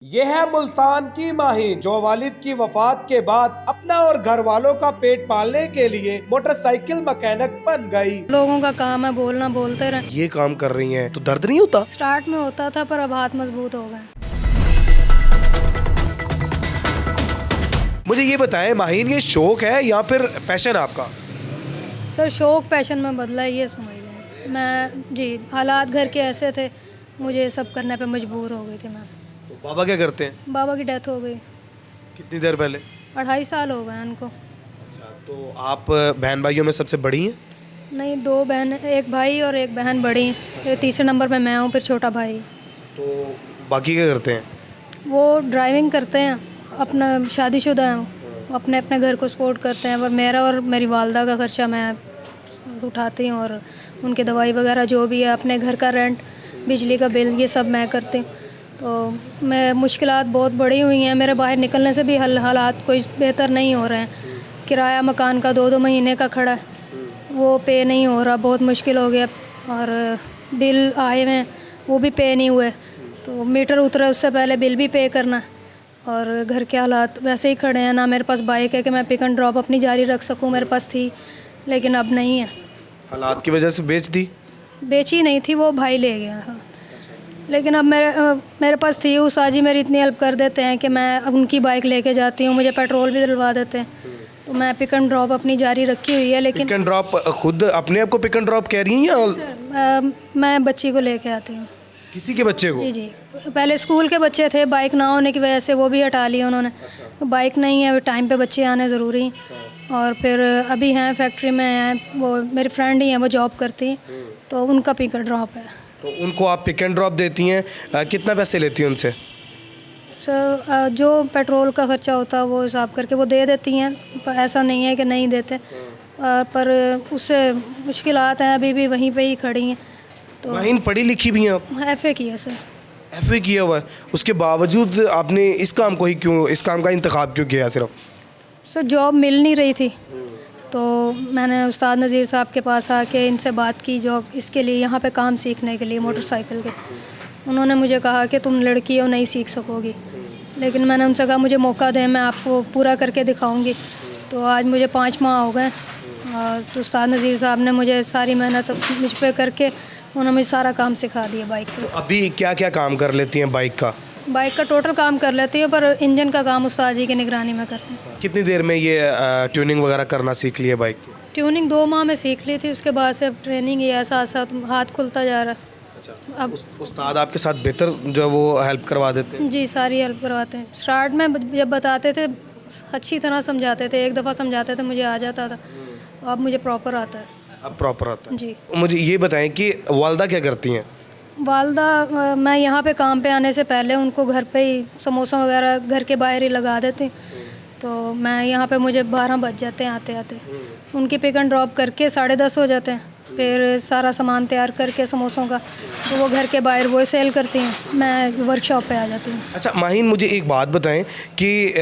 ये है मुल्तान की माही जो वालिद की वफात के बाद अपना और घर वालों का पेट पालने के लिए मोटरसाइकिल मैकेनिक बन गई। लोगों का काम है बोलना, बोलते रहे। ये काम कर रही हैं तो दर्द नहीं होता? स्टार्ट में होता था पर अब हाथ मजबूत हो गए। मुझे ये बताएं माहीन, ये शौक है या फिर पैशन है आपका? सर शौक पैशन में बदला है, ये समझ लें। मैं जी हालात घर के ऐसे थे, मुझे सब करने पे मजबूर हो गई थी मैं। तो बाबा क्या करते हैं? बाबा की डेथ हो गई। कितनी देर पहले? 2.5 साल हो गए उनको। अच्छा, तो आप बहन भाइयों में सबसे बड़ी हैं? नहीं, 2 बहन, एक भाई और एक बहन बड़ी हैं। ये तीसरे नंबर पे मैं हूँ, फिर छोटा भाई। तो बाकी क्या करते हैं? वो ड्राइविंग करते हैं, अपना शादीशुदा हैं, वो अपने अपने घर को सपोर्ट करते हैं। पर मेरा और मेरी वालदा का खर्चा मैं उठाती हूँ और उनकी दवाई वगैरह जो भी है, अपने घर का रेंट, बिजली का बिल, ये सब मैं करती हूँ। तो मैं मुश्किलात बहुत बड़ी हुई हैं। मेरे बाहर निकलने से भी हालात कोई बेहतर नहीं हो रहे हैं। किराया मकान का 2-2 महीने का खड़ा है, वो पे नहीं हो रहा, बहुत मुश्किल हो गया। और बिल आए हुए हैं, वो भी पे नहीं हुए। तो मीटर उतरे उससे पहले बिल भी पे करना है। और घर के हालात वैसे ही खड़े हैं। ना मेरे पास बाइक है कि मैं पिक एंड ड्रॉप अपनी जारी रख सकूं, मेरे पास थी लेकिन अब नहीं है। हालात की वजह से बेच दी? बेची नहीं थी, वो भाई ले गया था। लेकिन अब मेरे पास थी। उषा जी मेरी इतनी हेल्प कर देते हैं कि मैं अब उनकी बाइक लेके जाती हूँ, मुझे पेट्रोल भी दिलवा देते हैं। तो मैं पिक एंड ड्रॉप अपनी जारी रखी हुई है। लेकिन पिक एंड ड्रॉप खुद अपने आप को पिक एंड ड्रॉप कह रही हैं या सर, मैं बच्ची को लेके आती हूँ। किसी के बच्चे को? जी जी, पहले स्कूल के बच्चे थे, बाइक ना होने की वजह से वो भी हटा लिया उन्होंने। तो बाइक नहीं है, टाइम पे बच्चे आने ज़रूरी हैं। और फिर अभी हैं फैक्ट्री में हैं, वो मेरी फ्रेंड ही हैं, वो जॉब करती हैं, तो उनका पिक एंड ड्रॉप है। तो उनको आप पिक एंड ड्रॉप देती हैं, कितना पैसे लेती हैं उनसे? सर जो पेट्रोल का खर्चा होता है वो हिसाब करके वो दे देती हैं, पर ऐसा नहीं है कि नहीं देते। पर उससे मुश्किलात हैं, अभी भी वहीं पे ही खड़ी हैं। तो माहीन पढ़ी लिखी भी हैं आप? FA की है सर। FA किया हुआ है, उसके बावजूद आपने इस काम को ही क्यों, इस काम का इंतखाब क्यों किया सिर्फ? सर जॉब मिल नहीं रही थी, तो मैंने उस्ताद नज़ीर साहब के पास आके इनसे बात की जॉब इसके लिए, यहाँ पे काम सीखने के लिए मोटरसाइकिल के। उन्होंने मुझे कहा कि तुम लड़की हो, नहीं सीख सकोगी। लेकिन मैंने उनसे कहा मुझे मौका दें, मैं आपको पूरा करके दिखाऊंगी। तो आज मुझे 5 माह हो गए और तो उस्ताद नज़ीर साहब ने मुझे सारी मेहनत मुझ पर करके उन्होंने मुझे सारा काम सिखा दिया बाइक का। तो अभी क्या क्या काम कर लेती हैं बाइक का? बाइक का टोटल काम कर लेती हूँ, पर इंजन का काम उस्ताद जी की निगरानी में करती हूँ। कितनी देर में ये ट्यूनिंग वगैरह करना सीख लिया बाइक की? ट्यूनिंग 2 माह में सीख ली थी, उसके बाद से अब ट्रेनिंग ही है, साथ साथ हाथ खुलता जा रहा है। अब उस्ताद आपके साथ बेहतर जो है वो हेल्प करवा देते हैं? जी सारी हेल्प करवाते हैं। स्टार्ट में जब बताते थे अच्छी तरह समझाते थे, एक दफ़ा समझाते थे मुझे आ जाता था, अब मुझे प्रॉपर आता है। अब प्रॉपर आता है? जी। मुझे ये बताएं कि वालदा क्या करती हैं? वालदा, मैं यहाँ पे काम पे आने से पहले उनको घर पे ही समोसा वगैरह घर के बाहर ही लगा देती हूँ। तो मैं यहाँ पे मुझे 12 बज जाते हैं आते आते। उनकी पिक एंड ड्रॉप करके 10:30 हो जाते हैं। फिर सारा सामान तैयार करके समोसों का, तो वो घर के बाहर वो सेल करती हैं, मैं वर्कशॉप पे आ जाती हूँ। अच्छा माहीन, मुझे एक बात बताएं कि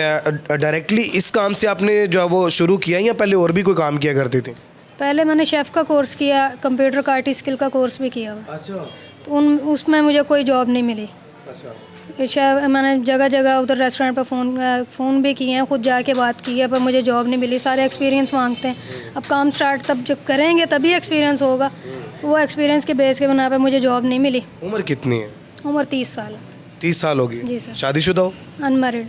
डायरेक्टली इस काम से आपने जो है वो शुरू किया या पहले और भी कोई काम किया करती थी? पहले मैंने शेफ़ का कोर्स किया, कंप्यूटर का IT स्किल का कोर्स भी किया हुआ। अच्छा। तो उसमें मुझे कोई जॉब नहीं मिली। अच्छा। शेफ़ मैंने जगह जगह उधर रेस्टोरेंट पर फ़ोन भी किए हैं, खुद जाके बात की है, पर मुझे जॉब नहीं मिली। सारे एक्सपीरियंस मांगते हैं। अब काम स्टार्ट तब जब करेंगे तभी एक्सपीरियंस होगा। वो एक्सपीरियंस के बेस के बना पे मुझे जॉब नहीं मिली। उम्र कितनी है? उम्र 30 साल। 30 साल होगी? जी सर। शादीशुदा हो? अनमैरिड।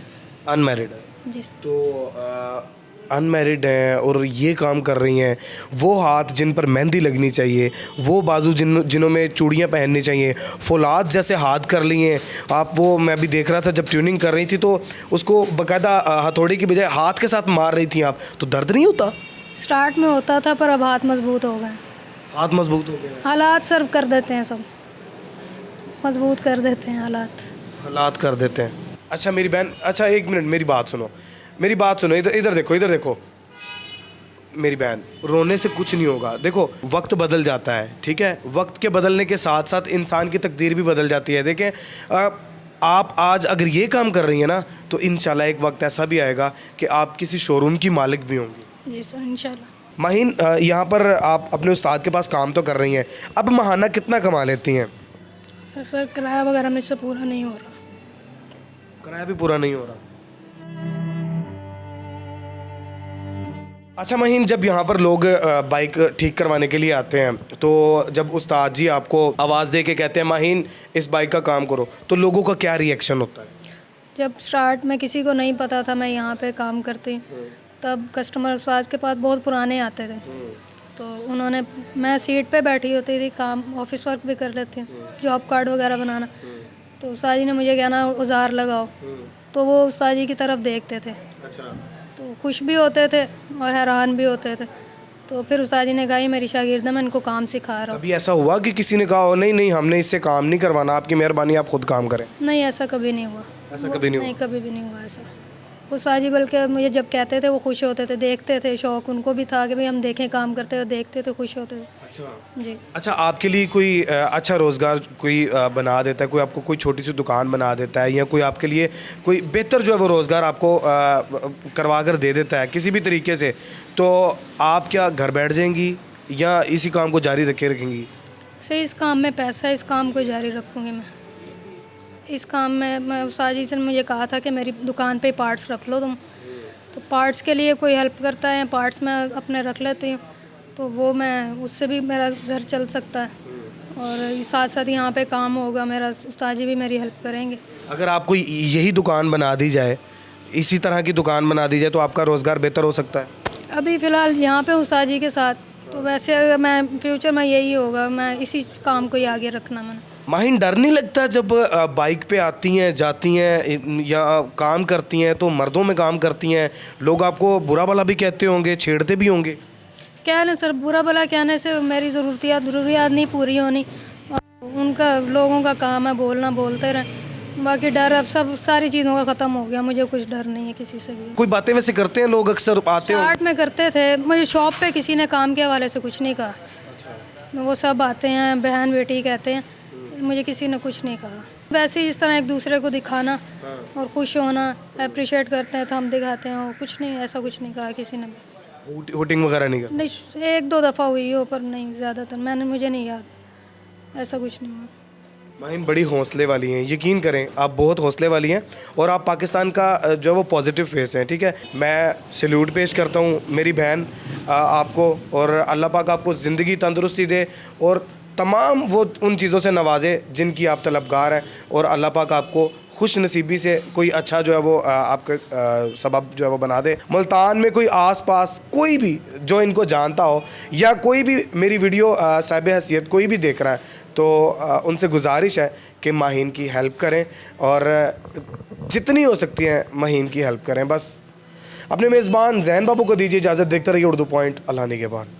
अनमैरिड है? जी सर। तो अनमैरिड हैं और ये काम कर रही हैं, वो हाथ जिन पर मेहंदी लगनी चाहिए, वो बाजू जिन्हों में चूड़ियाँ पहननी चाहिए, फौलाद जैसे हाथ कर लिए हैं आप। वो मैं भी देख रहा था जब ट्यूनिंग कर रही थी तो उसको बाकायदा हथौड़ी की बजाय हाथ के साथ मार रही थी आप, तो दर्द नहीं होता? स्टार्ट में होता था, पर अब हाथ मजबूत हो गए। हाथ मजबूत हो गए? हालात सर्व कर देते हैं, सब मजबूत कर देते हैं हालात। हालात कर देते हैं। अच्छा मेरी बहन, अच्छा 1 मिनट मेरी बात सुनो, मेरी बात सुनो, इधर इधर देखो, इधर देखो मेरी बहन, रोने से कुछ नहीं होगा। देखो वक्त बदल जाता है, ठीक है? वक्त के बदलने के साथ साथ इंसान की तकदीर भी बदल जाती है। देखें आप आज अगर ये काम कर रही हैं ना, तो इंशाल्लाह एक वक्त ऐसा भी आएगा कि आप किसी शोरूम की मालिक भी होंगी। जी सर, इंशाल्लाह। माहीन, यहाँ पर आप अपने उस्ताद के पास काम तो कर रही हैं, अब महाना कितना कमा लेती हैं? सर किराया वगैरह मुझसे पूरा नहीं हो रहा। किराया भी पूरा नहीं हो रहा। अच्छा महीन, जब यहाँ पर लोग बाइक ठीक करवाने के लिए आते हैं तो जब उस्ताद जी आपको आवाज़ दे के कहते हैं माहीन इस बाइक का काम करो, तो लोगों का क्या रिएक्शन होता है? जब स्टार्ट में किसी को नहीं पता था मैं यहाँ पे काम करती हूँ, तब कस्टमर उस्ताद के पास बहुत पुराने आते थे, तो उन्होंने, मैं सीट पे बैठी होती थी, काम ऑफिस वर्क भी कर लेती हूँ, जॉब कार्ड वगैरह बनाना, तो उस्ताद जी ने मुझे कहना औजार लगाओ, तो वो उस्ताद जी की तरफ देखते थे, अच्छा। तो खुश भी होते थे और हैरान भी होते थे। तो फिर उस्ताद जी ने कहा ये मेरी शागिर्द है, मैं इनको काम सिखा रहा हूँ। कभी ऐसा हुआ कि किसी ने कहा हो नहीं नहीं हमने इससे काम नहीं करवाना, आपकी मेहरबानी आप खुद काम करें? नहीं, ऐसा कभी नहीं हुआ। ऐसा कभी नहीं नहीं, कभी भी नहीं हुआ ऐसा। उस्ताद जी बल्कि मुझे जब कहते थे वो खुश होते थे, देखते थे, शौक उनको भी था कि भाई हम देखें काम करते हुए, देखते थे, खुश होते थे। अच्छा। जी। अच्छा, आपके लिए कोई अच्छा रोज़गार कोई बना देता है, कोई आपको कोई छोटी सी दुकान बना देता है, या कोई आपके लिए कोई बेहतर जो है वो रोज़गार आपको करवा कर दे देता है किसी भी तरीके से, तो आप क्या घर बैठ जाएंगी या इसी काम को जारी रखे रखेंगी? सही, इस काम में पैसा है, इस काम को जारी रखूँगी मैं। इस काम में मैं उस्ताद जी से मुझे कहा था कि मेरी दुकान पे पार्ट्स रख लो तुम, तो पार्ट्स के लिए कोई हेल्प करता है, पार्ट्स मैं अपने रख लेती हूँ, तो वो मैं उससे भी मेरा घर चल सकता है, और साथ साथ यहाँ पे काम होगा मेरा, उस्ताद जी भी मेरी हेल्प करेंगे। अगर आपको यही दुकान बना दी जाए, इसी तरह की दुकान बना दी जाए, तो आपका रोज़गार बेहतर हो सकता है? अभी फ़िलहाल यहाँ पे उस्ताद जी के साथ, तो वैसे अगर मैं फ्यूचर में यही होगा, मैं इसी काम को ही आगे रखना मैंने। माहिन, डर नहीं लगता जब बाइक पे आती हैं जाती हैं या काम करती हैं, तो मर्दों में काम करती हैं, लोग आपको बुरा भला भी कहते होंगे, छेड़ते भी होंगे? क्या नहीं सर, बुरा भला कहने से मेरी ज़रूरियात नहीं पूरी होनी, उनका लोगों का काम है बोलना, बोलते रहें, बाकी डर अब सब सारी चीज़ों का ख़त्म हो गया, मुझे कुछ डर नहीं है किसी से भी। कोई बातें वैसे करते हैं लोग, अक्सर आते हो? स्टार्ट में करते थे, मुझे शॉप पे किसी ने काम के हवाले से कुछ नहीं कहा। वो सब आते हैं बहन बेटी कहते हैं, मुझे किसी ने कुछ नहीं कहा। वैसे ही इस तरह एक दूसरे को दिखाना और खुश होना, अप्रिशिएट करते हैं तो हम दिखाते हैं, और कुछ नहीं, ऐसा कुछ नहीं कहा किसी ने भी। हुटिंग वगैरह नहीं कर? नहीं, एक दो दफ़ा हुई हो, पर नहीं ज़्यादातर मुझे नहीं याद, ऐसा कुछ नहीं हुआ। माहिन बड़ी हौसले वाली हैं, यकीन करें आप बहुत हौसले वाली हैं, और आप पाकिस्तान का जो है वो पॉजिटिव फेस हैं, ठीक है। मैं सैल्यूट पेश करता हूँ मेरी बहन आपको, और अल्लाह पाक आपको ज़िंदगी तंदुरुस्ती दे और तमाम वो उन चीज़ों से नवाजे जिनकी आप तलबगार हैं, और अल्लाह पाक आपको खुश नसीबी से कोई अच्छा जो है वो आपका सबब जो है वो बना दे। मुल्तान में कोई आस-पास कोई भी जो इनको जानता हो, या कोई भी मेरी वीडियो साहिब हैसियत कोई भी देख रहा है, तो उनसे गुजारिश है कि माहीन की हेल्प करें, और जितनी हो सकती है माहीन की हेल्प करें। बस अपने मेज़बान ज़ैन बाबू को दीजिए इजाज़त, देखते रहिए उर्दू पॉइंट। अल्लाह निगहबान।